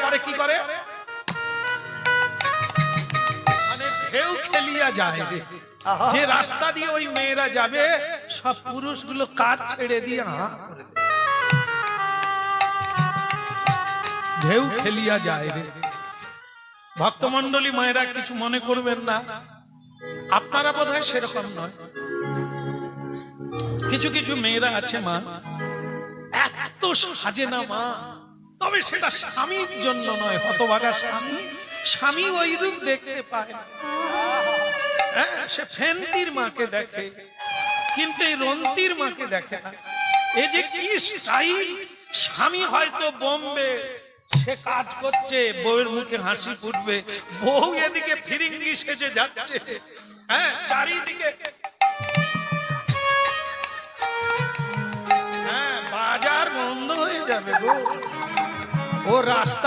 পরে কি করে, মানে ঢেউ খেলিয়া যায় রে। যে রাস্তা দিয়ে ওই মেয়েরা যাবে সব পুরুষগুলো কাজ ছেড়ে দিয়ে হা করে দেয়। ঢেউ খেলিয়া যায় রে। ভক্তমণ্ডলী মায়েরা কিছু মনে করবেন না, আপনারা বোধহয় সেরকম নয়। কিছু কিছু মেয়েরা আছে মা, এত সাজে না মা, তবে সেটা স্বামীর জন্য নয়। হতভাগা স্বামী, স্বামী ওই রূপ দেখতে পায় না। হ্যাঁ, সে ফেন্তির মাকে দেখে, কিন্তু এই রন্তির মাকে দেখে না। এই যে কি স্টাইল! স্বামী হয়তো বোম্বে, সে কাজ করছে, বউয়ের মুখে হাসি ফুটবে, বউ এদিকে ফিরিঙ্গি সেজে যাচ্ছে। হ্যাঁ, চারিদিকে বাজার বন্ধ হয়ে যাবে গো। ও রাস্তা